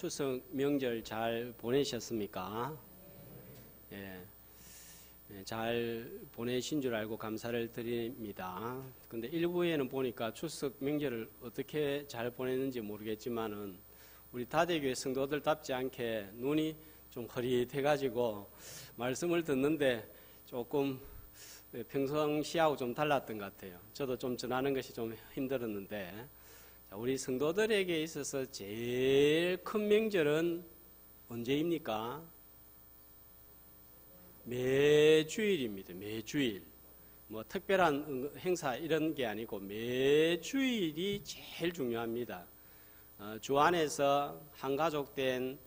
추석 명절 잘 보내셨습니까? 예, 잘 보내신 줄 알고 감사를 드립니다. 근데 일부에는 보니까 추석 명절을 어떻게 잘 보냈는지 모르겠지만은 우리 다대교회 성도들답지 않게 눈이 좀 흐릿해가지고 말씀을 듣는데 조금 평상시하고 좀 달랐던 것 같아요. 저도 좀 전하는 것이 좀 힘들었는데, 우리 성도들에게 있어서 제일 큰 명절은 언제입니까? 매주일입니다. 매주일. 뭐 특별한 행사 이런 게 아니고 매주일이 제일 중요합니다. 주 안에서 한 가족된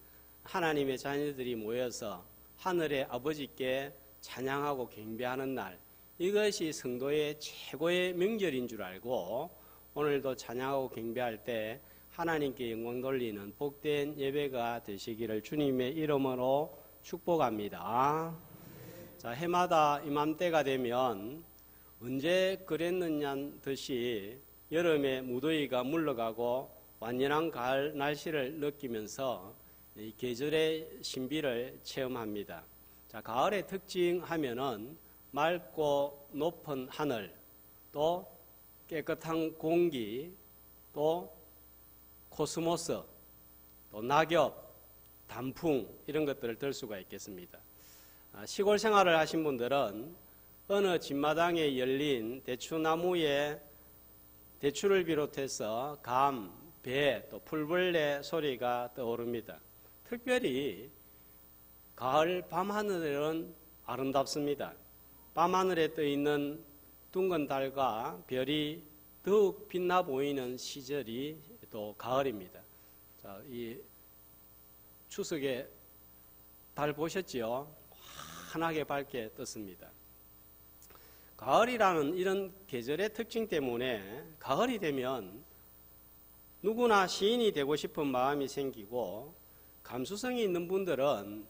하나님의 자녀들이 모여서 하늘의 아버지께 찬양하고 경배하는 날, 이것이 성도의 최고의 명절인 줄 알고 오늘도 찬양하고 경배할 때 하나님께 영광 돌리는 복된 예배가 되시기를 주님의 이름으로 축복합니다. 자, 해마다 이맘때가 되면 언제 그랬느냐 듯이 여름에 무더위가 물러가고 완연한 가을 날씨를 느끼면서 이 계절의 신비를 체험합니다. 자, 가을의 특징 하면은 맑고 높은 하늘, 또 깨끗한 공기, 또 코스모스, 또 낙엽, 단풍 이런 것들을 들 수가 있겠습니다. 시골 생활을 하신 분들은 어느 집마당에 열린 대추나무에 대추를 비롯해서 감, 배, 또 풀벌레 소리가 떠오릅니다. 특별히 가을 밤하늘은 아름답습니다. 밤하늘에 떠있는 둥근 달과 별이 더욱 빛나 보이는 시절이 또 가을입니다. 자, 이 추석에 달 보셨지요? 환하게 밝게 떴습니다. 가을이라는 이런 계절의 특징 때문에 가을이 되면 누구나 시인이 되고 싶은 마음이 생기고, 감수성이 있는 분들은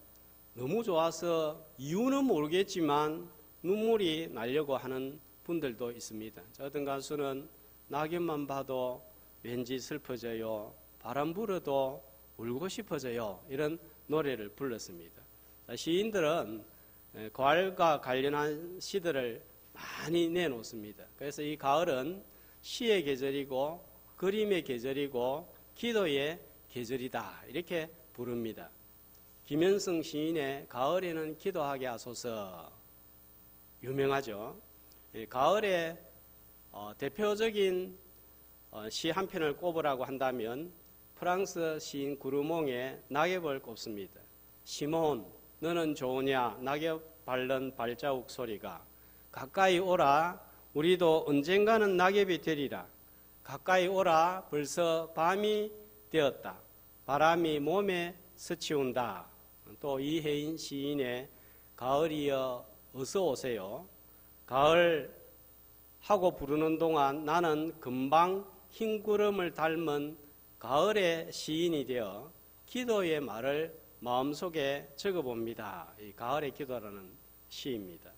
너무 좋아서 이유는 모르겠지만 눈물이 나려고 하는 분들도 있습니다. 어떤 가수는 낙엽만 봐도 왠지 슬퍼져요, 바람 불어도 울고 싶어져요, 이런 노래를 불렀습니다. 시인들은 가을과 관련한 시들을 많이 내놓습니다. 그래서 이 가을은 시의 계절이고 그림의 계절이고 기도의 계절이다, 이렇게 부릅니다. 김현성 시인의 가을에는 기도하게 하소서 유명하죠. 가을에 대표적인 시 한 편을 꼽으라고 한다면 프랑스 시인 구르몽의 낙엽을 꼽습니다. 시몬, 너는 좋으냐? 낙엽 밟는 발자국 소리가. 가까이 오라, 우리도 언젠가는 낙엽이 되리라. 가까이 오라, 벌써 밤이 되었다. 바람이 몸에 스치운다. 또 이혜인 시인의 가을이여 어서 오세요. 가을 하고 부르는 동안 나는 금방 흰 구름을 닮은 가을의 시인이 되어 기도의 말을 마음속에 적어봅니다. 이 가을의 기도라는 시입니다.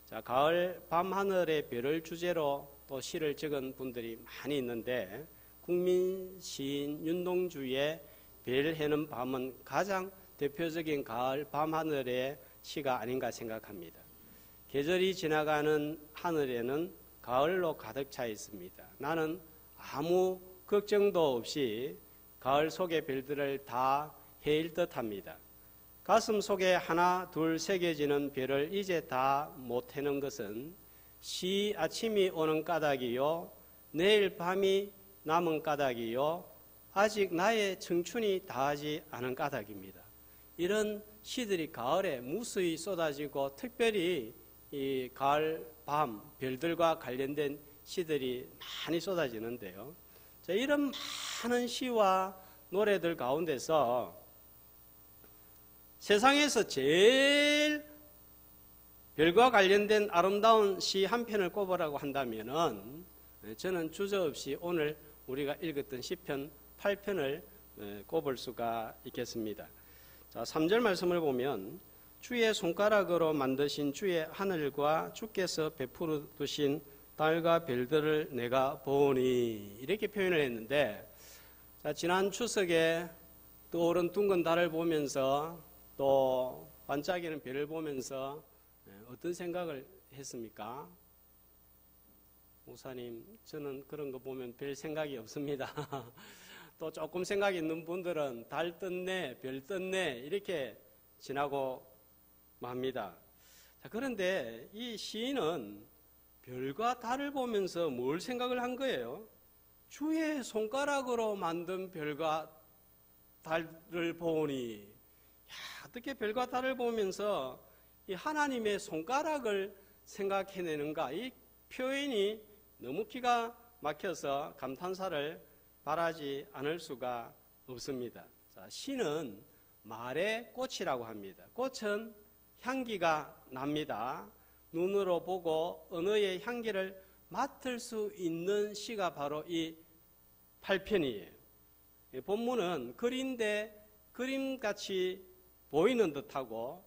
자, 가을 밤하늘의 별을 주제로 또 시를 적은 분들이 많이 있는데, 국민 시인 윤동주의 별 해는 밤은 가장 대표적인 가을 밤하늘의 시가 아닌가 생각합니다. 계절이 지나가는 하늘에는 가을로 가득 차 있습니다. 나는 아무 걱정도 없이 가을 속의 별들을 다 헤일 듯합니다. 가슴 속에 하나 둘 새겨지는 별을 이제 다 못 해는 것은 시 아침이 오는 까닭이요, 내일 밤이 남은 까닭이요, 아직 나의 청춘이 다하지 않은 까닭입니다. 이런 시들이 가을에 무수히 쏟아지고, 특별히 이 가을 밤 별들과 관련된 시들이 많이 쏟아지는데요. 자, 이런 많은 시와 노래들 가운데서 세상에서 제일 별과 관련된 아름다운 시 한 편을 꼽으라고 한다면은 저는 주저없이 오늘 우리가 읽었던 시편 8편을 꼽을 수가 있겠습니다. 자, 3절 말씀을 보면 주의 손가락으로 만드신 주의 하늘과 주께서 베풀어 두신 달과 별들을 내가 보니, 이렇게 표현을 했는데, 자, 지난 추석에 떠오른 둥근 달을 보면서 또 반짝이는 별을 보면서 어떤 생각을 했습니까? 목사님, 저는 그런 거 보면 별 생각이 없습니다. 또 조금 생각이 있는 분들은 달 떴네, 별 떴네 이렇게 지나고 맙니다. 자, 그런데 이 시인은 별과 달을 보면서 뭘 생각을 한 거예요? 주의 손가락으로 만든 별과 달을 보니, 야, 어떻게 별과 달을 보면서 이 하나님의 손가락을 생각해내는가? 이 표현이 너무 기가 막혀서 감탄사를 바라지 않을 수가 없습니다. 자, 시는 말의 꽃이라고 합니다. 꽃은 향기가 납니다. 눈으로 보고 언어의 향기를 맡을 수 있는 시가 바로 이 8편이에요. 본문은 글인데 그림같이 보이는 듯하고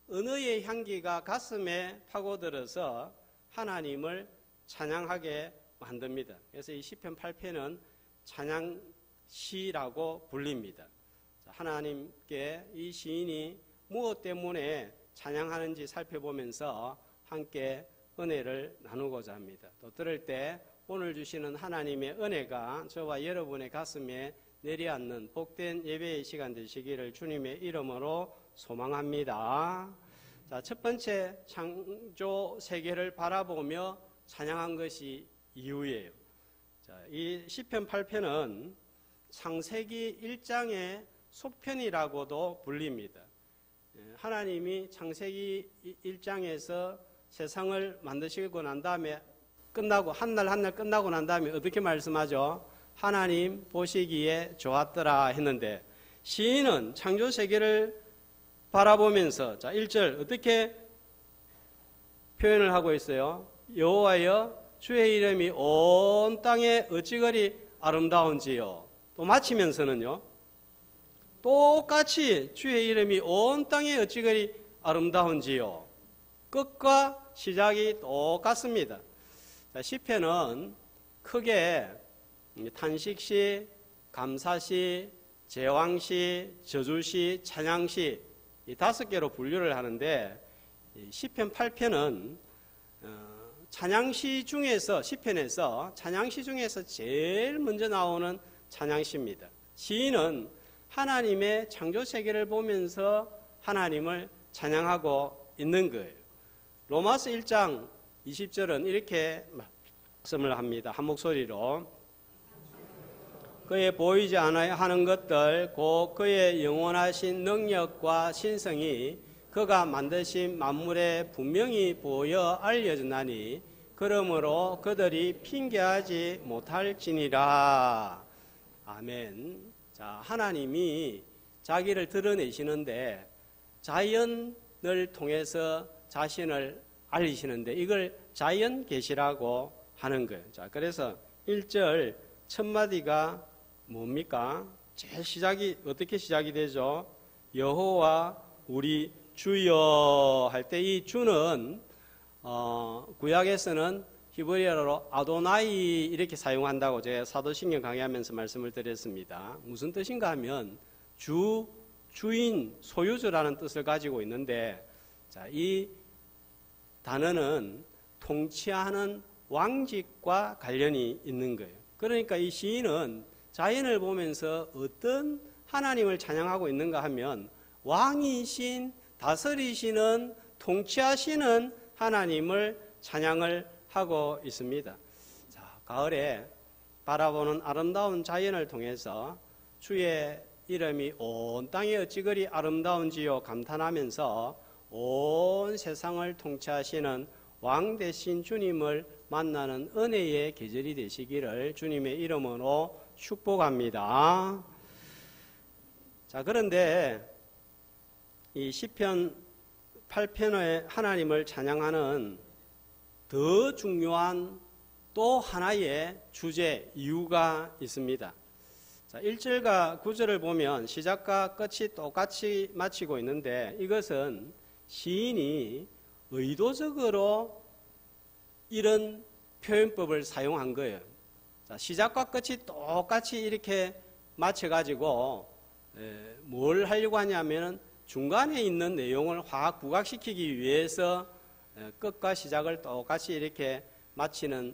언어의 향기가 가슴에 파고들어서 하나님을 찬양하게 만듭니다. 그래서 이 시편 8편은 찬양시라고 불립니다. 하나님께 이 시인이 무엇 때문에 찬양하는지 살펴보면서 함께 은혜를 나누고자 합니다. 또 들을 때 오늘 주시는 하나님의 은혜가 저와 여러분의 가슴에 내려앉는 복된 예배의 시간 되시기를 주님의 이름으로 소망합니다. 자, 첫 번째 창조 세계를 바라보며 찬양한 것이 이유예요. 자, 이 시편 8편은 창세기 1장의 속편이라고도 불립니다. 하나님이 창세기 1장에서 세상을 만드시고 난 다음에 끝나고 한날 한날 끝나고 난 다음에 어떻게 말씀하죠? 하나님 보시기에 좋았더라 했는데 시인은 창조 세계를 바라보면서 자 1절 어떻게 표현을 하고 있어요? 여호와여 주의 이름이 온 땅에 어찌 그리 아름다운지요. 또 마치면서는요. 똑같이 주의 이름이 온 땅에 어찌 그리 아름다운지요. 끝과 시작이 똑같습니다. 자, 시편은 크게 탄식시, 감사시, 제왕시, 저주시, 찬양시 이 5개로 분류를 하는데 시편 8편은 찬양시 중에서 시편에서 찬양시 중에서 제일 먼저 나오는 찬양시입니다. 시인은 하나님의 창조 세계를 보면서 하나님을 찬양하고 있는 거예요. 로마서 1장 20절은 이렇게 말씀을 합니다. 한 목소리로 그의 보이지 않아야 하는 것들 곧 그의 영원하신 능력과 신성이 그가 만드신 만물에 분명히 보여 알려졌나니 그러므로 그들이 핑계하지 못할지니라. 아멘. 자, 하나님이 자기를 드러내시는데 자연을 통해서 자신을 알리시는데 이걸 자연 계시라고 하는 거예요. 자, 그래서 1절 첫 마디가 뭡니까? 제일 시작이 어떻게 시작이 되죠? 여호와 우리 주여 할 때 이 주는 구약에서는 히브리어로 아도나이 이렇게 사용한다고 제가 사도신경 강의하면서 말씀을 드렸습니다. 무슨 뜻인가 하면 주인, 소유주라는 뜻을 가지고 있는데 자, 이 단어는 통치하는 왕직과 관련이 있는 거예요. 그러니까 이 시인은 자연을 보면서 어떤 하나님을 찬양하고 있는가 하면 왕이신 다스리시는 통치하시는 하나님을 찬양을 하고 있습니다. 자, 가을에 바라보는 아름다운 자연을 통해서 주의 이름이 온 땅에 어찌 그리 아름다운지요 감탄하면서 온 세상을 통치하시는 왕 대신 주님을 만나는 은혜의 계절이 되시기를 주님의 이름으로 축복합니다. 자, 그런데 이 시편 8편의 하나님을 찬양하는 더 중요한 또 하나의 주제, 이유가 있습니다. 자, 1절과 9절을 보면 시작과 끝이 똑같이 마치고 있는데 이것은 시인이 의도적으로 이런 표현법을 사용한 거예요. 자, 시작과 끝이 똑같이 이렇게 맞춰가지고 뭘 하려고 하냐면 중간에 있는 내용을 확 부각시키기 위해서 끝과 시작을 똑같이 이렇게 마치는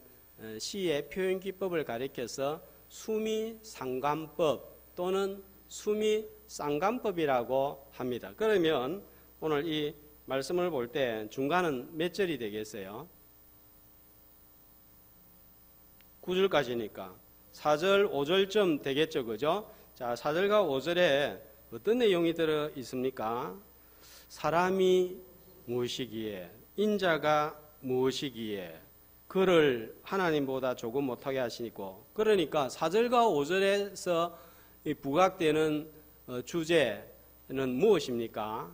시의 표현 기법을 가리켜서 수미상관법 또는 수미쌍관법이라고 합니다. 그러면 오늘 이 말씀을 볼 때 중간은 몇 절이 되겠어요? 9절까지니까 4절, 5절쯤 되겠죠, 그죠? 자, 4절과 5절에 어떤 내용이 들어 있습니까? 사람이 무엇이기에, 인자가 무엇이기에 그를 하나님보다 조금 못하게 하시고, 그러니까 4절과 5절에서 부각되는 주제는 무엇입니까?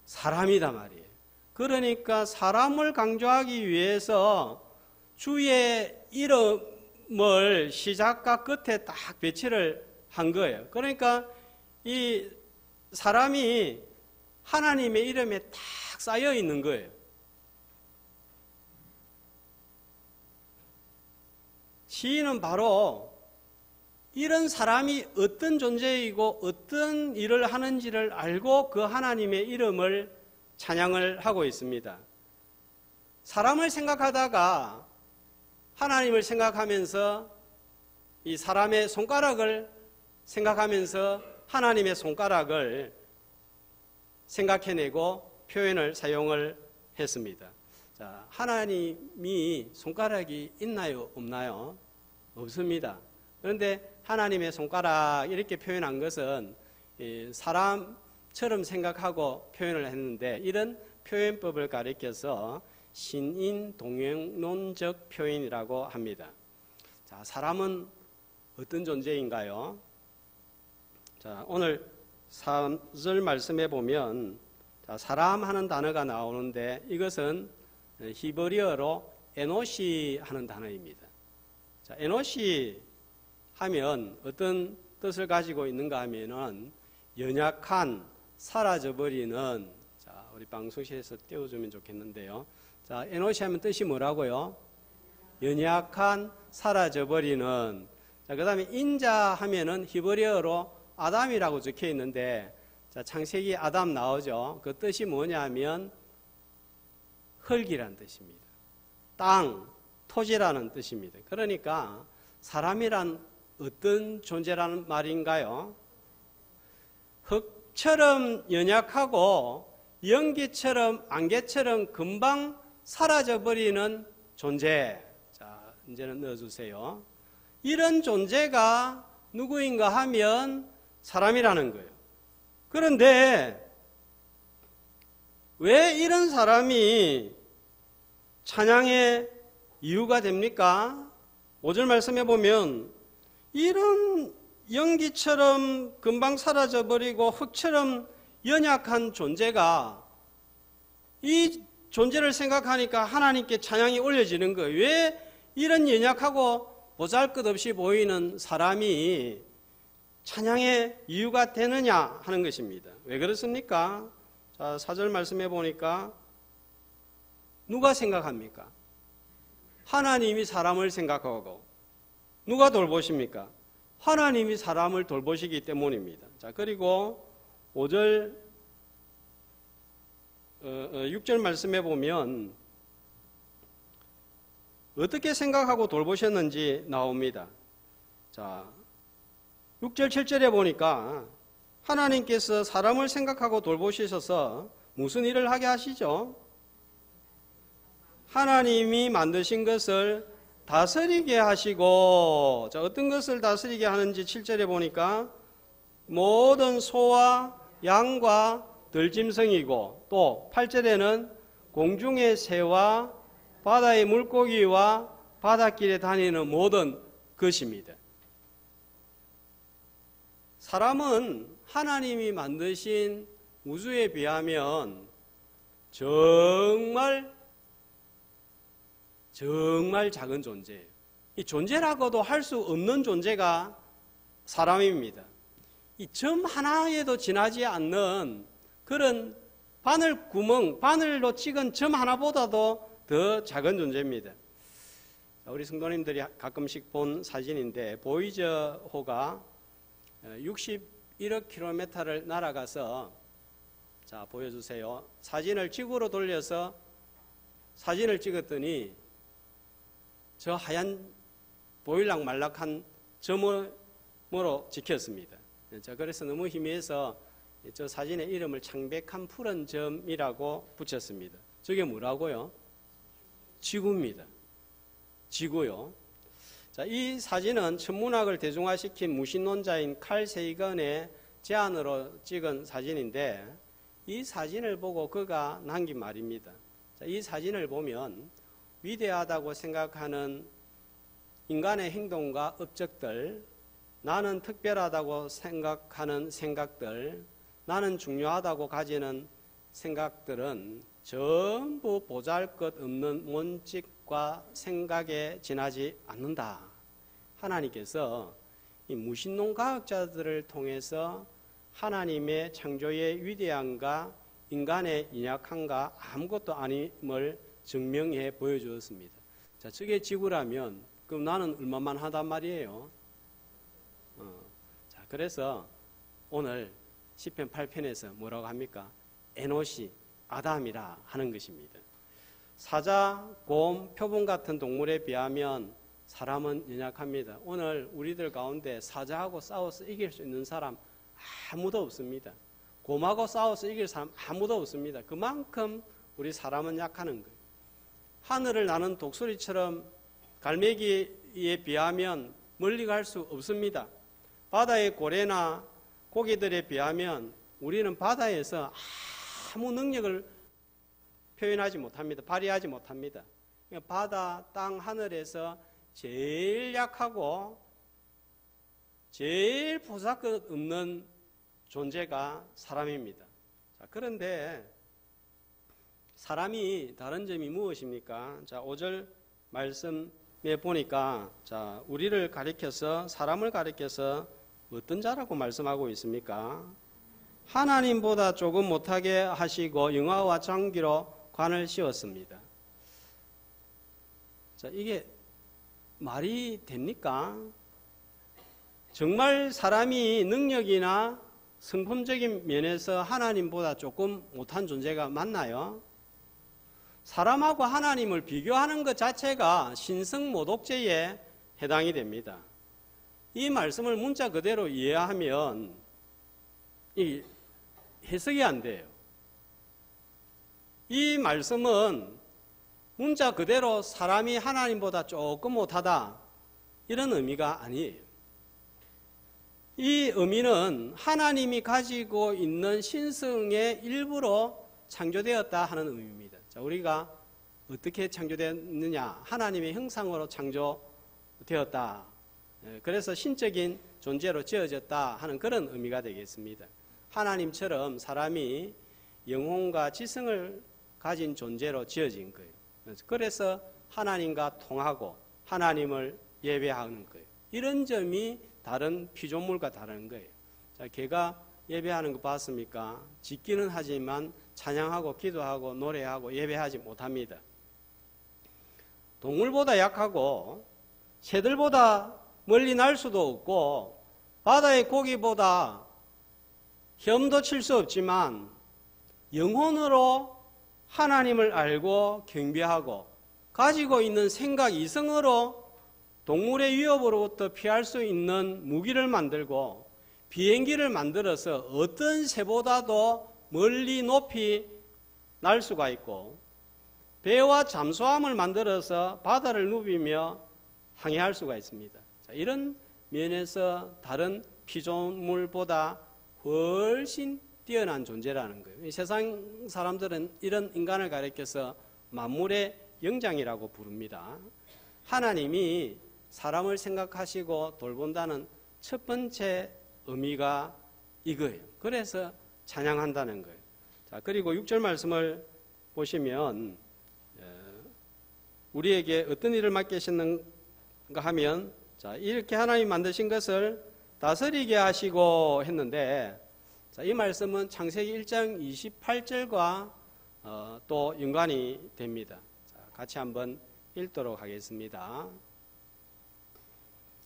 사람이다 말이에요. 그러니까 사람을 강조하기 위해서 주의 이름을 시작과 끝에 딱 배치를 한 거예요. 그러니까 이 사람이 하나님의 이름에 딱 쌓여 있는 거예요. 시인은 바로 이런 사람이 어떤 존재이고 어떤 일을 하는지를 알고 그 하나님의 이름을 찬양을 하고 있습니다. 사람을 생각하다가 하나님을 생각하면서 이 사람의 손가락을 생각하면서 하나님의 손가락을 생각해내고 표현을 사용을 했습니다. 자, 하나님이 손가락이 있나요? 없나요? 없습니다. 그런데 하나님의 손가락 이렇게 표현한 것은 사람처럼 생각하고 표현을 했는데 이런 표현법을 가리켜서 신인동형론적 표현이라고 합니다. 자, 사람은 어떤 존재인가요? 자, 오늘 3절 말씀해 보면 사람 하는 단어가 나오는데 이것은 히브리어로 에노시 하는 단어입니다. 자, 에노시 하면 어떤 뜻을 가지고 있는가 하면은 연약한, 사라져버리는, 자, 우리 방송실에서 띄워주면 좋겠는데요. 자, 에노시 하면 뜻이 뭐라고요? 연약한, 사라져버리는. 자, 그 다음에 인자 하면은 히브리어로 아담이라고 적혀 있는데, 자, 창세기 아담 나오죠? 그 뜻이 뭐냐면 흙이라는 뜻입니다. 땅, 토지라는 뜻입니다. 그러니까 사람이란 어떤 존재라는 말인가요? 흙처럼 연약하고 연기처럼 안개처럼 금방 사라져버리는 존재. 자, 이제는 넣어주세요. 이런 존재가 누구인가 하면 사람이라는 거예요. 그런데 왜 이런 사람이 찬양의 이유가 됩니까? 5절 말씀해 보면 이런 연기처럼 금방 사라져버리고 흙처럼 연약한 존재가 이 존재를 생각하니까 하나님께 찬양이 올려지는 거예요. 왜 이런 연약하고 보잘것없이 보이는 사람이 찬양의 이유가 되느냐 하는 것입니다. 왜 그렇습니까? 자, 4절 말씀해 보니까 누가 생각합니까? 하나님이 사람을 생각하고 누가 돌보십니까? 하나님이 사람을 돌보시기 때문입니다. 자, 그리고 5절 6절 말씀해 보면 어떻게 생각하고 돌보셨는지 나옵니다. 자, 6절 7절에 보니까 하나님께서 사람을 생각하고 돌보시셔서 무슨 일을 하게 하시죠? 하나님이 만드신 것을 다스리게 하시고, 자, 어떤 것을 다스리게 하는지 7절에 보니까 모든 소와 양과 들짐승이고, 또 8절에는 공중의 새와 바다의 물고기와 바닷길에 다니는 모든 것입니다. 사람은 하나님이 만드신 우주에 비하면 정말 작은 존재예요. 이 존재라고도 할 수 없는 존재가 사람입니다. 이 점 하나에도 지나지 않는 그런 바늘로 찍은 점 하나보다도 더 작은 존재입니다. 우리 성도님들이 가끔씩 본 사진인데 보이저호가 1억 킬로미터를 날아가서 자 보여주세요. 사진을 지구로 돌려서 사진을 찍었더니 저 하얀 보일락 말락한 점으로 찍혔습니다. 자, 그래서 너무 희미해서 저 사진의 이름을 창백한 푸른 점이라고 붙였습니다. 저게 뭐라고요? 지구입니다. 지구요. 자, 이 사진은 천문학을 대중화시킨 무신론자인 칼 세이건의 제안으로 찍은 사진인데 이 사진을 보고 그가 남긴 말입니다. 자, 이 사진을 보면 위대하다고 생각하는 인간의 행동과 업적들, 나는 특별하다고 생각하는 생각들, 나는 중요하다고 가지는 생각들은 전부 보잘것없는 몸짓과 생각에 지나지 않는다. 하나님께서 이 무신론 과학자들을 통해서 하나님의 창조의 위대함과 인간의 연약함과 아무것도 아님을 증명해 보여주었습니다. 자, 저게 지구라면 그럼 나는 얼마만 하단 말이에요. 자, 그래서 오늘 시편 8편에서 뭐라고 합니까? 에노시, 아담이라 하는 것입니다. 사자, 곰, 표범 같은 동물에 비하면 사람은 연약합니다. 오늘 우리들 가운데 사자하고 싸워서 이길 수 있는 사람 아무도 없습니다. 곰하고 싸워서 이길 사람 아무도 없습니다. 그만큼 우리 사람은 약하는 거예요. 하늘을 나는 독수리처럼 갈매기에 비하면 멀리 갈 수 없습니다. 바다의 고래나 고기들에 비하면 우리는 바다에서 아무 능력을 표현하지 못합니다. 발휘하지 못합니다. 바다, 땅, 하늘에서 제일 약하고 제일 보잘것 없는 존재가 사람입니다. 자, 그런데 사람이 다른 점이 무엇입니까? 자, 5절 말씀에 보니까 자, 우리를 가리켜서 사람을 가리켜서 어떤 자라고 말씀하고 있습니까? 하나님보다 조금 못하게 하시고 영화와 장기로 관을 씌웠습니다. 자, 이게 말이 됩니까? 정말 사람이 능력이나 성품적인 면에서 하나님보다 조금 못한 존재가 맞나요? 사람하고 하나님을 비교하는 것 자체가 신성모독죄에 해당이 됩니다. 이 말씀을 문자 그대로 이해하면 이 해석이 안 돼요. 이 말씀은 문자 그대로 사람이 하나님보다 조금 못하다 이런 의미가 아니에요. 이 의미는 하나님이 가지고 있는 신성의 일부로 창조되었다 하는 의미입니다. 자, 우리가 어떻게 창조되었느냐? 하나님의 형상으로 창조되었다. 그래서 신적인 존재로 지어졌다 하는 그런 의미가 되겠습니다. 하나님처럼 사람이 영혼과 지성을 가진 존재로 지어진 거예요. 그래서 하나님과 통하고 하나님을 예배하는 거예요. 이런 점이 다른 피조물과 다른 거예요. 자, 개가 예배하는 거 봤습니까? 짖기는 하지만 찬양하고 기도하고 노래하고 예배하지 못합니다. 동물보다 약하고 새들보다 멀리 날 수도 없고 바다의 고기보다 헤엄도 칠 수 없지만 영혼으로 하나님을 알고 경배하고 가지고 있는 생각 이성으로 동물의 위협으로부터 피할 수 있는 무기를 만들고 비행기를 만들어서 어떤 새보다도 멀리 높이 날 수가 있고 배와 잠수함을 만들어서 바다를 누비며 항해할 수가 있습니다. 자, 이런 면에서 다른 피조물보다 훨씬 뛰어난 존재라는 거예요. 이 세상 사람들은 이런 인간을 가리켜서 만물의 영장이라고 부릅니다. 하나님이 사람을 생각하시고 돌본다는 첫 번째 의미가 이거예요. 그래서 찬양한다는 거예요. 자, 그리고 6절 말씀을 보시면 우리에게 어떤 일을 맡기셨는가 하면 자, 이렇게 하나님 만드신 것을 다스리게 하시고 했는데 자, 이 말씀은 창세기 1장 28절과 또 연관이 됩니다. 자, 같이 한번 읽도록 하겠습니다.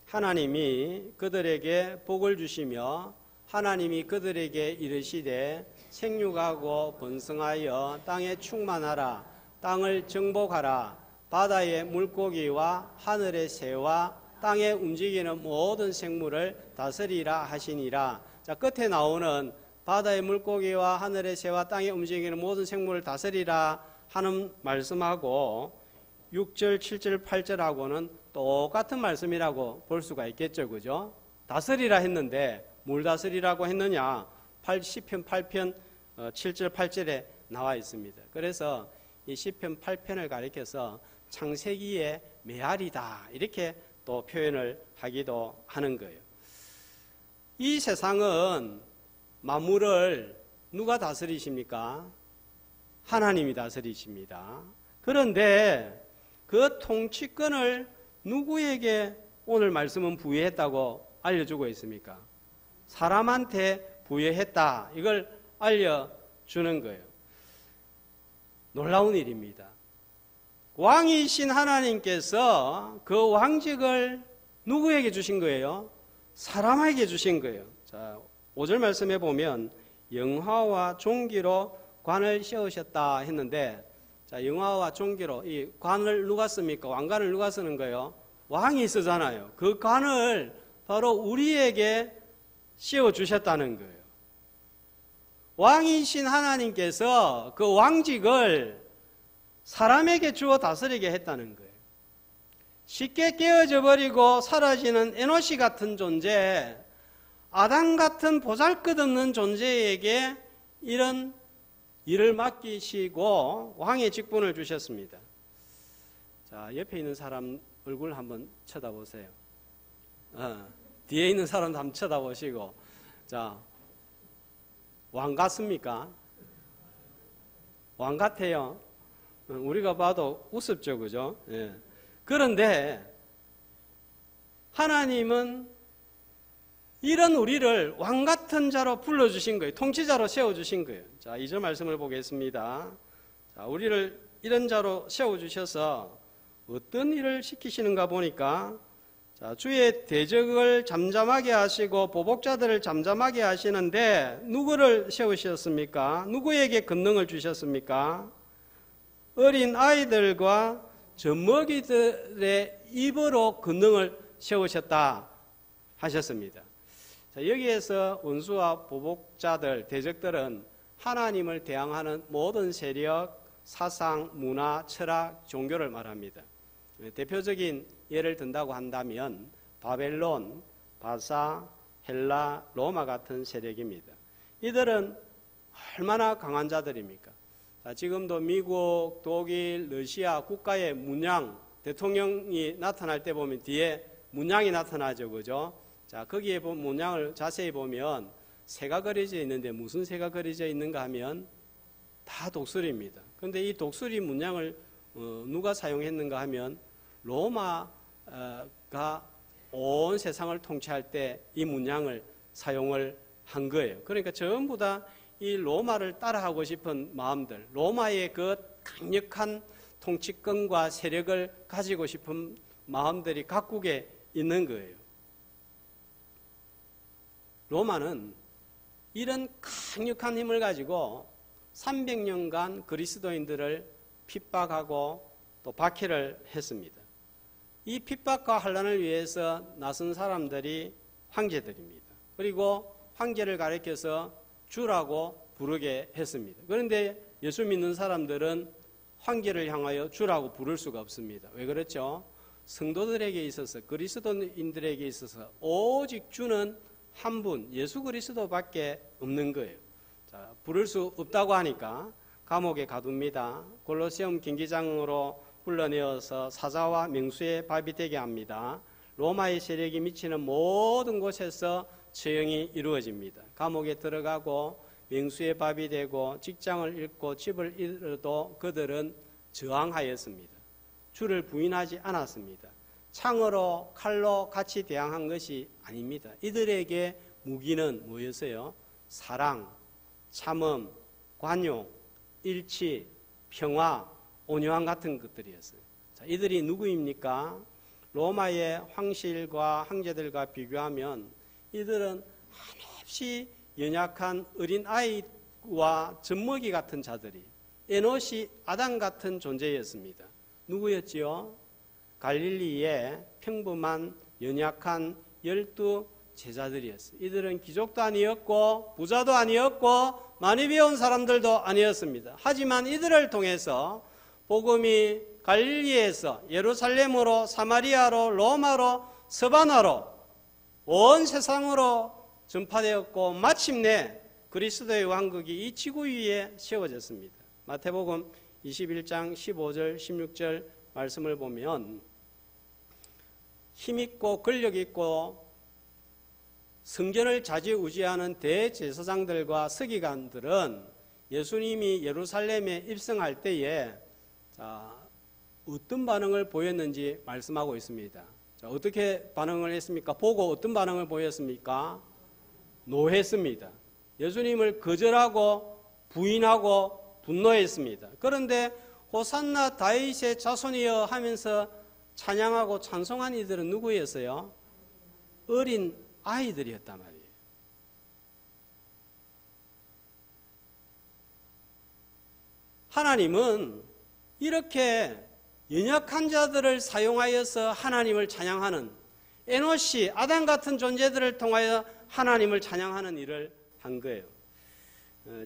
하나님이 그들에게 복을 주시며 하나님이 그들에게 이르시되 생육하고 번성하여 땅에 충만하라. 땅을 정복하라. 바다의 물고기와 하늘의 새와 땅에 움직이는 모든 생물을 다스리라 하시니라. 자, 끝에 나오는 바다의 물고기와 하늘의 새와 땅에 움직이는 모든 생물을 다스리라 하는 말씀하고 6절, 7절, 8절하고는 똑같은 말씀이라고 볼 수가 있겠죠. 그죠? 다스리라 했는데 뭘 다스리라고 했느냐? 10편 8편 7절, 8절에 나와 있습니다. 그래서 이 10편 8편을 가리켜서 창세기의 메아리다 이렇게 또 표현을 하기도 하는 거예요. 이 세상은 만물을 누가 다스리십니까? 하나님이 다스리십니다. 그런데 그 통치권을 누구에게 오늘 말씀은 부여했다고 알려주고 있습니까? 사람한테 부여했다. 이걸 알려주는 거예요. 놀라운 일입니다. 왕이신 하나님께서 그 왕직을 누구에게 주신 거예요? 사람에게 주신 거예요. 자, 5절 말씀해 보면 영화와 종기로 관을 씌우셨다 했는데, 자, 영화와 종기로 이 관을 누가 씁니까? 왕관을 누가 쓰는 거예요? 왕이 쓰잖아요. 그 관을 바로 우리에게 씌워 주셨다는 거예요. 왕이신 하나님께서 그 왕직을 사람에게 주어 다스리게 했다는 거예요. 쉽게 깨어져 버리고 사라지는 에노시 같은 존재, 아담 같은 보잘것없는 존재에게 이런 일을 맡기시고 왕의 직분을 주셨습니다. 자, 옆에 있는 사람 얼굴 한번 쳐다보세요. 뒤에 있는 사람도 한번 쳐다보시고, 자, 왕 같습니까? 왕 같아요. 우리가 봐도 우습죠, 그죠? 예. 그런데 하나님은 이런 우리를 왕 같은 자로 불러주신 거예요. 통치자로 세워주신 거예요. 자, 2절 말씀을 보겠습니다. 자, 우리를 이런 자로 세워주셔서 어떤 일을 시키시는가 보니까, 자, 주의 대적을 잠잠하게 하시고 보복자들을 잠잠하게 하시는데 누구를 세우셨습니까? 누구에게 권능을 주셨습니까? 어린 아이들과 젖먹이들의 입으로 권능을 세우셨다 하셨습니다. 자, 여기에서 원수와 보복자들, 대적들은 하나님을 대항하는 모든 세력, 사상, 문화, 철학, 종교를 말합니다. 대표적인 예를 든다고 한다면 바벨론, 바사, 헬라, 로마 같은 세력입니다. 이들은 얼마나 강한 자들입니까? 자, 지금도 미국, 독일, 러시아 국가의 문양, 대통령이 나타날 때 보면 뒤에 문양이 나타나죠, 그죠? 자, 거기에 문양을 자세히 보면 새가 그려져 있는데 무슨 새가 그려져 있는가 하면 다 독수리입니다. 그런데 이 독수리 문양을 누가 사용했는가 하면 로마가 온 세상을 통치할 때 이 문양을 사용을 한 거예요. 그러니까 전부 다 이 로마를 따라하고 싶은 마음들, 로마의 그 강력한 통치권과 세력을 가지고 싶은 마음들이 각국에 있는 거예요. 로마는 이런 강력한 힘을 가지고 300년간 그리스도인들을 핍박하고 또 박해를 했습니다. 이 핍박과 환난을 위해서 나선 사람들이 황제들입니다. 그리고 황제를 가리켜서 주라고 부르게 했습니다. 그런데 예수 믿는 사람들은 황제를 향하여 주라고 부를 수가 없습니다. 왜 그렇죠? 성도들에게 있어서, 그리스도인들에게 있어서 오직 주는 한 분, 예수 그리스도밖에 없는 거예요. 자, 부를 수 없다고 하니까 감옥에 가둡니다. 골로새움 경기장으로 불러내어서 사자와 맹수의 밥이 되게 합니다. 로마의 세력이 미치는 모든 곳에서 처형이 이루어집니다. 감옥에 들어가고 맹수의 밥이 되고 직장을 잃고 집을 잃어도 그들은 저항하였습니다. 주를 부인하지 않았습니다. 창으로 칼로 같이 대항한 것이 아닙니다. 이들에게 무기는 뭐였어요? 사랑, 참음, 관용, 일치, 평화, 온유함 같은 것들이었어요. 자, 이들이 누구입니까? 로마의 황실과 황제들과 비교하면 이들은 몹시 연약한 어린아이와 젖먹이 같은 자들이 에노시 아담 같은 존재였습니다. 누구였지요? 갈릴리의 평범한 연약한 12 제자들이었어요. 이들은 귀족도 아니었고 부자도 아니었고 많이 배운 사람들도 아니었습니다. 하지만 이들을 통해서 복음이 갈릴리에서 예루살렘으로 사마리아로 로마로 서바나로 온 세상으로 전파되었고 마침내 그리스도의 왕국이 이 지구 위에 세워졌습니다. 마태복음 21장 15절 16절 말씀을 보면 힘있고 권력있고 성전을 좌지우지하는 대제사장들과 서기관들은 예수님이 예루살렘에 입성할 때에 어떤 반응을 보였는지 말씀하고 있습니다. 어떻게 반응을 했습니까? 보고 어떤 반응을 보였습니까? 노했습니다. 예수님을 거절하고 부인하고 분노했습니다. 그런데 호산나 다윗의 자손이여 하면서 찬양하고 찬송한 이들은 누구였어요? 어린 아이들이었단 말이에요. 하나님은 이렇게 연약한 자들을 사용하여서 하나님을 찬양하는 에노시, 아담 같은 존재들을 통하여 하나님을 찬양하는 일을 한 거예요.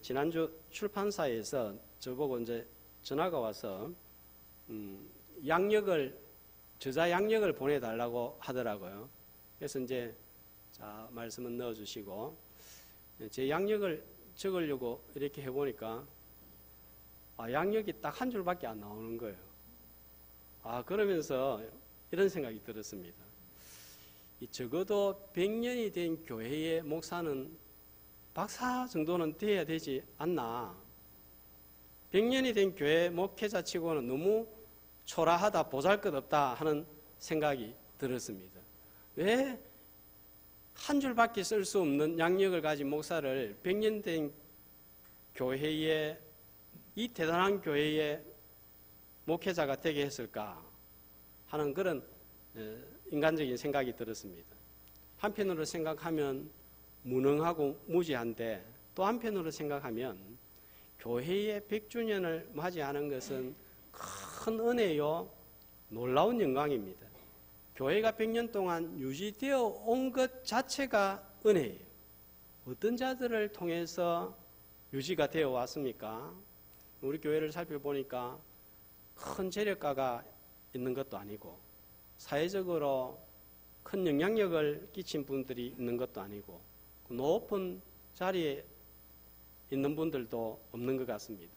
지난주 출판사에서 저보고 이제 전화가 와서 저자 양력을 보내달라고 하더라고요. 그래서 이제 말씀은 넣어주시고 제 양력을 적으려고 이렇게 해보니까 양력이 딱 한 줄밖에 안 나오는 거예요. 그러면서 이런 생각이 들었습니다. 적어도 100년이 된 교회의 목사는 박사 정도는 돼야 되지 않나. 100년이 된 교회 목회자 치고는 너무 초라하다, 보잘것없다 하는 생각이 들었습니다. 왜 한 줄밖에 쓸 수 없는 양력을 가진 목사를 100년 된 교회에, 이 대단한 교회의 목회자가 되게 했을까 하는 그런 인간적인 생각이 들었습니다. 한편으로 생각하면 무능하고 무지한데 또 한편으로 생각하면 교회의 100주년을 맞이하는 것은 큰 은혜요, 놀라운 영광입니다. 교회가 100년 동안 유지되어 온 것 자체가 은혜예요. 어떤 자들을 통해서 유지가 되어 왔습니까? 우리 교회를 살펴보니까 큰 재력가가 있는 것도 아니고 사회적으로 큰 영향력을 끼친 분들이 있는 것도 아니고 높은 자리에 있는 분들도 없는 것 같습니다.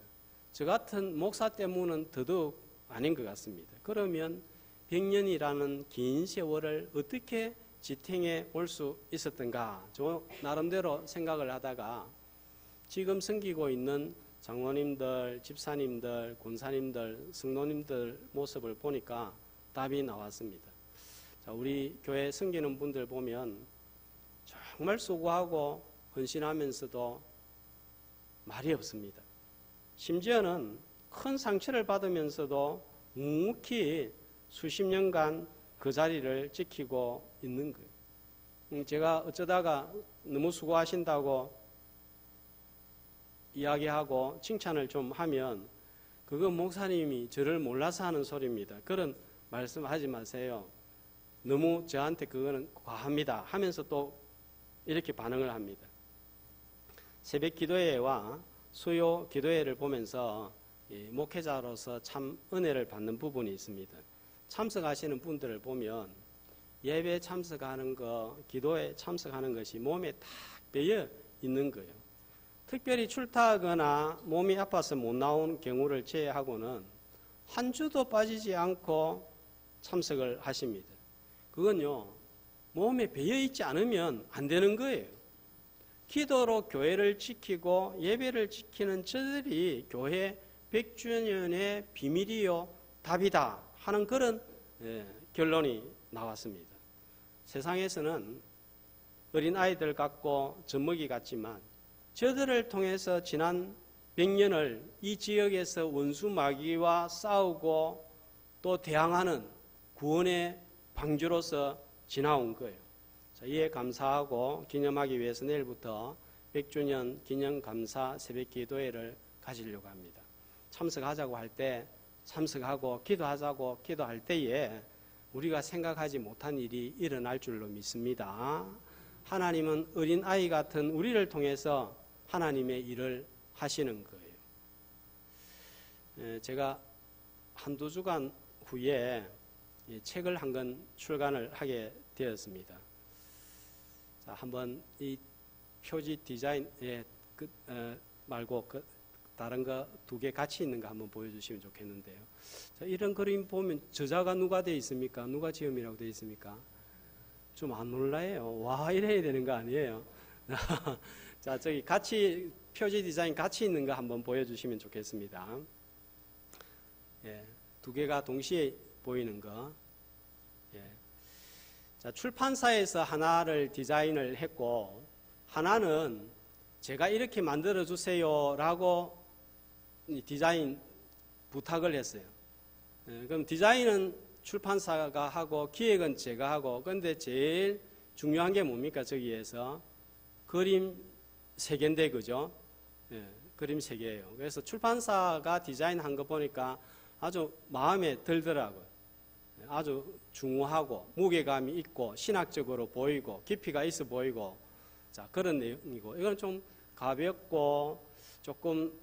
저 같은 목사 때문은 더더욱 아닌 것 같습니다. 그러면 100년이라는 긴 세월을 어떻게 지탱해 올 수 있었던가, 저 나름대로 생각을 하다가 지금 섬기고 있는 장로님들, 집사님들, 권사님들, 성도님들 모습을 보니까 답이 나왔습니다. 우리 교회 섬기는 분들 보면 정말 수고하고 헌신하면서도 말이 없습니다. 심지어는 큰 상처를 받으면서도 묵묵히 수십 년간 그 자리를 지키고 있는 거예요. 제가 어쩌다가 너무 수고하신다고 이야기하고 칭찬을 좀 하면 그건 목사님이 저를 몰라서 하는 소리입니다. 그런 말씀하지 마세요. 너무 저한테 그거는 과합니다 하면서 또 이렇게 반응을 합니다. 새벽 기도회와 수요 기도회를 보면서 목회자로서 참 은혜를 받는 부분이 있습니다. 참석하시는 분들을 보면 예배 참석하는 거, 기도에 참석하는 것이 몸에 딱 배어 있는 거예요. 특별히 출타하거나 몸이 아파서 못 나온 경우를 제외하고는 한 주도 빠지지 않고 참석을 하십니다. 그건요, 몸에 배어 있지 않으면 안 되는 거예요. 기도로 교회를 지키고 예배를 지키는 저들이 교회 100주년의 비밀이요 답이다 하는 그런 결론이 나왔습니다. 세상에서는 어린아이들 같고 젖먹이 같지만 저들을 통해서 지난 100년을 이 지역에서 원수 마귀와 싸우고 또 대항하는 구원의 방주로서 지나온 거예요. 이에 감사하고 기념하기 위해서 내일부터 100주년 기념 감사 새벽 기도회를 가지려고 합니다. 참석하자고 할 때 참석하고 기도하자고 기도할 때에 우리가 생각하지 못한 일이 일어날 줄로 믿습니다. 하나님은 어린아이 같은 우리를 통해서 하나님의 일을 하시는 거예요. 제가 한두 주간 후에 책을 한 권 출간을 하게 되었습니다. 자, 한번 이 표지 디자인 말고 다른 거 두 개 같이 있는 거 한번 보여주시면 좋겠는데요. 자, 이런 그림 보면 저자가 누가 되어 있습니까? 누가 지음이라고 되어 있습니까? 좀 안 놀라요. 와, 이래야 되는 거 아니에요? 자, 저기 같이 표지 디자인 같이 있는 거 한번 보여주시면 좋겠습니다. 예, 두 개가 동시에 보이는 거. 예. 자, 출판사에서 하나를 디자인을 했고 하나는 제가 이렇게 만들어 주세요 라고 디자인 부탁을 했어요. 예, 그럼 디자인은 출판사가 하고 기획은 제가 하고, 그런데 제일 중요한 게 뭡니까? 저기에서 그림 3개인데 그죠? 예, 그림 3개예요. 그래서 출판사가 디자인한 거 보니까 아주 마음에 들더라고요. 아주 중후하고 무게감이 있고 신학적으로 보이고 깊이가 있어 보이고, 자, 그런 내용이고, 이건 좀 가볍고 조금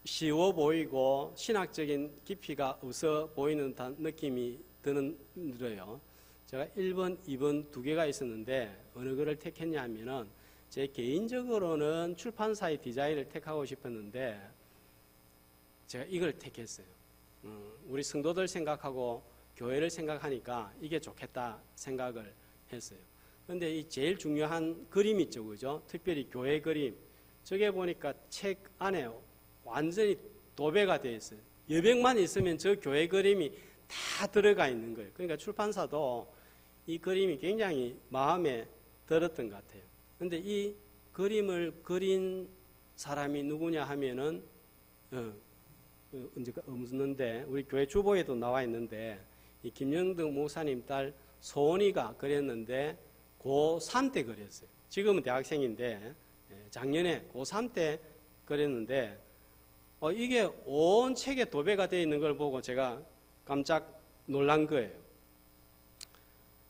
쉬워 보이고 신학적인 깊이가 없어 보이는 느낌이 들어요. 제가 1번, 2번 두 개가 있었는데 어느 거를 택했냐 하면은 제 개인적으로는 출판사의 디자인을 택하고 싶었는데 제가 이걸 택했어요. 우리 성도들 생각하고 교회를 생각하니까 이게 좋겠다 생각을 했어요. 그런데 이 제일 중요한 그림 있죠, 그죠? 특별히 교회 그림. 저게 보니까 책 안에 완전히 도배가 되어 있어요. 여백만 있으면 저 교회 그림이 다 들어가 있는 거예요. 그러니까 출판사도 이 그림이 굉장히 마음에 들었던 것 같아요. 그런데 이 그림을 그린 사람이 누구냐 하면은 언제가 없는데 우리 교회 주보에도 나와 있는데 이 김영덕 목사님 딸 소은이가 그렸는데 고3 때 그렸어요. 지금은 대학생인데 작년에 고3 때 그렸는데 이게 온 책에 도배가 되어 있는 걸 보고 제가 깜짝 놀란 거예요.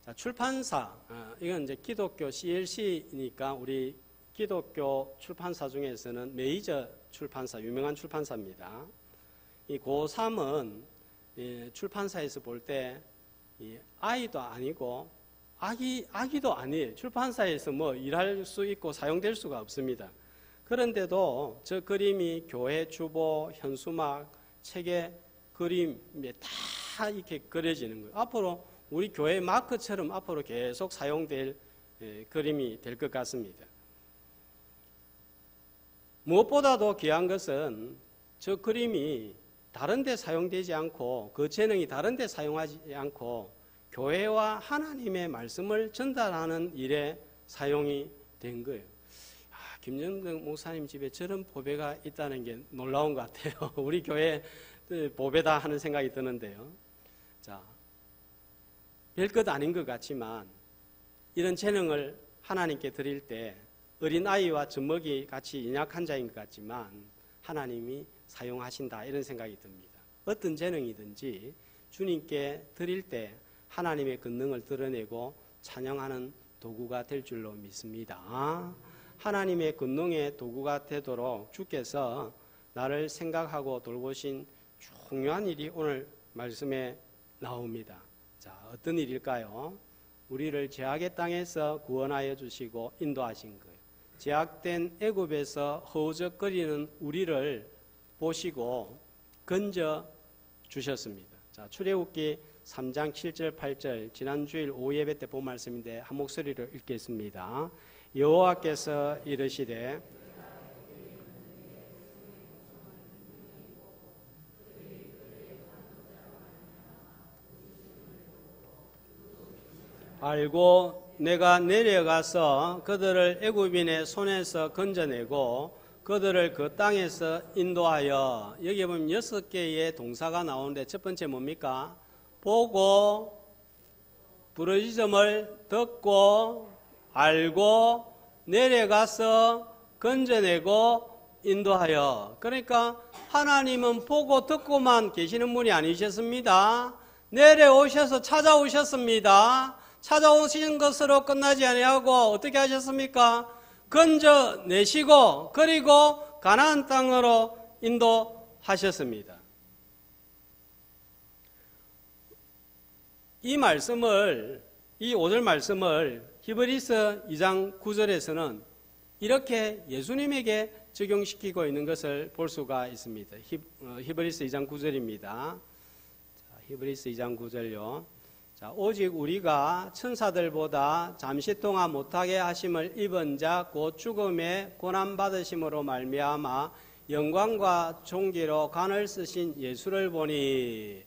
자, 출판사, 이건 이제 기독교 CLC니까 우리 기독교 출판사 중에서는 메이저 출판사, 유명한 출판사입니다. 이 고3은 출판사에서 볼 때 아이도 아니고 아기도 아니에요. 출판사에서 뭐 일할 수 있고 사용될 수가 없습니다. 그런데도 저 그림이 교회 주보, 현수막, 책의 그림에 다 이렇게 그려지는 거예요. 앞으로 우리 교회 마크처럼 앞으로 계속 사용될 그림이 될 것 같습니다. 무엇보다도 귀한 것은 저 그림이 다른 데 사용되지 않고 그 재능이 다른 데 사용하지 않고 교회와 하나님의 말씀을 전달하는 일에 사용이 된 거예요. 김정덕 목사님 집에 저런 보배가 있다는 게 놀라운 것 같아요. 우리 교회 보배다 하는 생각이 드는데요. 자, 별것 아닌 것 같지만 이런 재능을 하나님께 드릴 때 어린아이와 젖먹이 같이 연약한 자인 것 같지만 하나님이 사용하신다 이런 생각이 듭니다. 어떤 재능이든지 주님께 드릴 때 하나님의 권능을 드러내고 찬양하는 도구가 될 줄로 믿습니다. 하나님의 권능의 도구가 되도록 주께서 나를 생각하고 돌보신 중요한 일이 오늘 말씀에 나옵니다. 자, 어떤 일일까요? 우리를 죄악의 땅에서 구원하여 주시고 인도하신 거예요. 죄악된 애굽에서 허우적거리는 우리를 보시고 건져 주셨습니다. 자, 출애굽기 3장 7절 8절 지난주일 오후 예배 때 본 말씀인데 한 목소리로 읽겠습니다. 여호와께서 이르시되 알고 내가 내려가서 그들을 애굽인의 손에서 건져내고 그들을 그 땅에서 인도하여, 여기 보면 6개의 동사가 나오는데 첫 번째 뭡니까? 보고 부르짖음을 듣고 알고 내려가서 건져내고 인도하여. 그러니까 하나님은 보고 듣고만 계시는 분이 아니셨습니다. 내려오셔서 찾아오셨습니다. 찾아오신 것으로 끝나지 아니하고 어떻게 하셨습니까? 건져내시고 그리고 가나안 땅으로 인도하셨습니다. 이 5절 말씀을 히브리서 2장 9절에서는 이렇게 예수님에게 적용시키고 있는 것을 볼 수가 있습니다. 히브리서 2장 9절입니다. 히브리서 2장 9절요. 자, 오직 우리가 천사들보다 잠시 동안 못하게 하심을 입은 자 곧 죽음의 고난 받으심으로 말미암아 영광과 존귀로 간을 쓰신 예수를 보니.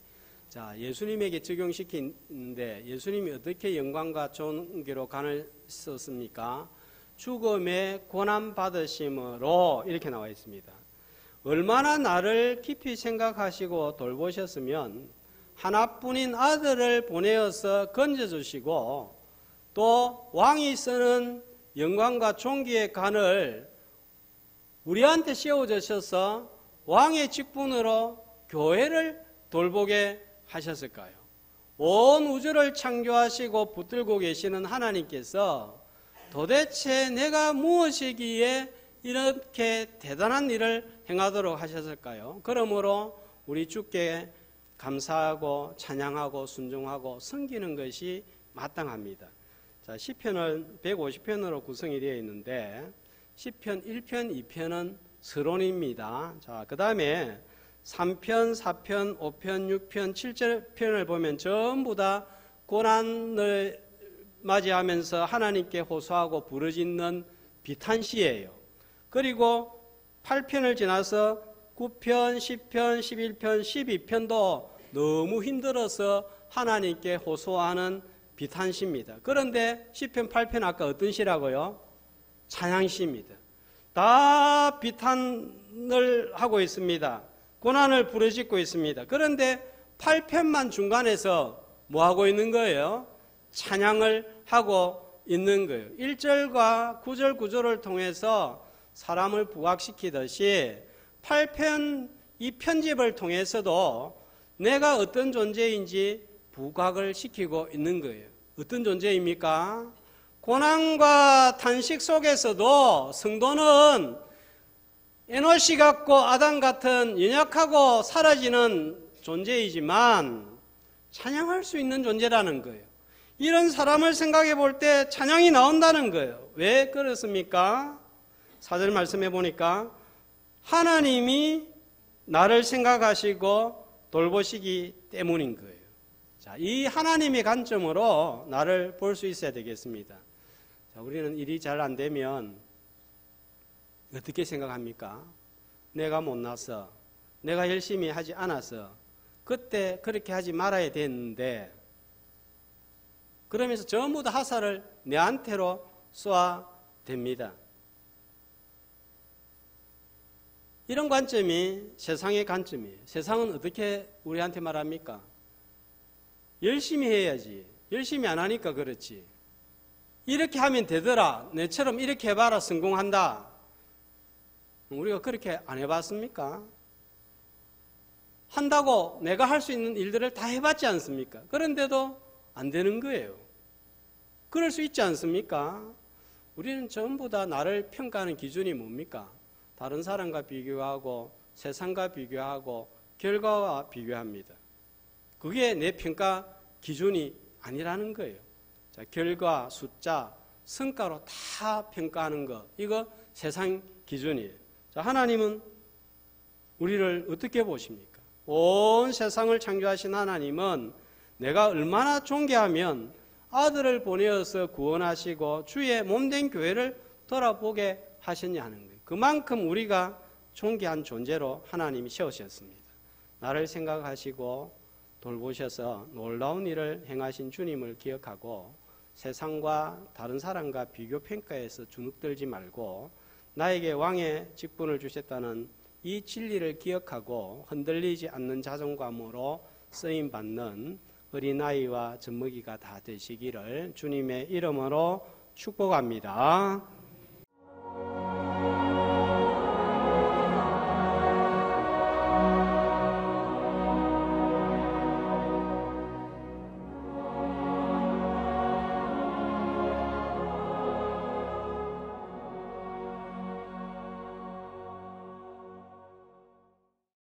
자, 예수님에게 적용시키는데 예수님이 어떻게 영광과 존귀로 간을 썼습니까? 죽음의 고난 받으심으로 이렇게 나와 있습니다. 얼마나 나를 깊이 생각하시고 돌보셨으면 하나뿐인 아들을 보내어서 건져주시고 또 왕이 쓰는 영광과 존귀의 간을 우리한테 씌워주셔서 왕의 직분으로 교회를 돌보게 하셨을까요? 온 우주를 창조하시고 붙들고 계시는 하나님께서 도대체 내가 무엇이기에 이렇게 대단한 일을 행하도록 하셨을까요? 그러므로 우리 주께 감사하고 찬양하고 순종하고 섬기는 것이 마땅합니다. 자, 시편은 150편으로 구성이 되어 있는데 시편 1편, 2편은 서론입니다. 자, 그 다음에 3편, 4편, 5편, 6편, 7편을 보면 전부 다 고난을 맞이하면서 하나님께 호소하고 부르짖는 비탄시예요. 그리고 8편을 지나서 9편, 10편, 11편, 12편도 너무 힘들어서 하나님께 호소하는 비탄시입니다. 그런데 10편, 8편 아까 어떤 시라고요? 찬양시입니다. 다 비탄을 하고 있습니다. 고난을 부르짖고 있습니다. 그런데 8편만 중간에서 뭐 하고 있는 거예요? 찬양을 하고 있는 거예요. 1절과 9절 구조를 통해서 사람을 부각시키듯이 8편 이 편집을 통해서도 내가 어떤 존재인지 부각을 시키고 있는 거예요. 어떤 존재입니까? 고난과 탄식 속에서도 성도는 에노시 같고 아담 같은 연약하고 사라지는 존재이지만 찬양할 수 있는 존재라는 거예요. 이런 사람을 생각해 볼 때 찬양이 나온다는 거예요. 왜 그렇습니까? 4절 말씀해 보니까 하나님이 나를 생각하시고 돌보시기 때문인 거예요. 자, 이 하나님의 관점으로 나를 볼 수 있어야 되겠습니다. 자, 우리는 일이 잘 안 되면 어떻게 생각합니까? 내가 못나서, 내가 열심히 하지 않아서, 그때 그렇게 하지 말아야 됐는데, 그러면서 전부 다 하사를 내한테로 쏘아댑니다. 이런 관점이 세상의 관점이에요. 세상은 어떻게 우리한테 말합니까? 열심히 해야지. 열심히 안 하니까 그렇지. 이렇게 하면 되더라. 내처럼 이렇게 해봐라. 성공한다. 우리가 그렇게 안 해봤습니까? 한다고 내가 할 수 있는 일들을 다 해봤지 않습니까? 그런데도 안 되는 거예요. 그럴 수 있지 않습니까? 우리는 전부 다 나를 평가하는 기준이 뭡니까? 다른 사람과 비교하고 세상과 비교하고 결과와 비교합니다. 그게 내 평가 기준이 아니라는 거예요. 자, 결과, 숫자, 성과로 다 평가하는 거, 이거 세상 기준이에요. 자, 하나님은 우리를 어떻게 보십니까? 온 세상을 창조하신 하나님은 내가 얼마나 존귀하면 아들을 보내어서 구원하시고 주의 몸된 교회를 돌아보게 하셨냐 하는 거예요. 그만큼 우리가 존귀한 존재로 하나님이 세우셨습니다. 나를 생각하시고 돌보셔서 놀라운 일을 행하신 주님을 기억하고 세상과 다른 사람과 비교 평가에서 주눅들지 말고 나에게 왕의 직분을 주셨다는 이 진리를 기억하고 흔들리지 않는 자존감으로 쓰임받는 어린아이와 젖먹이가 다 되시기를 주님의 이름으로 축복합니다.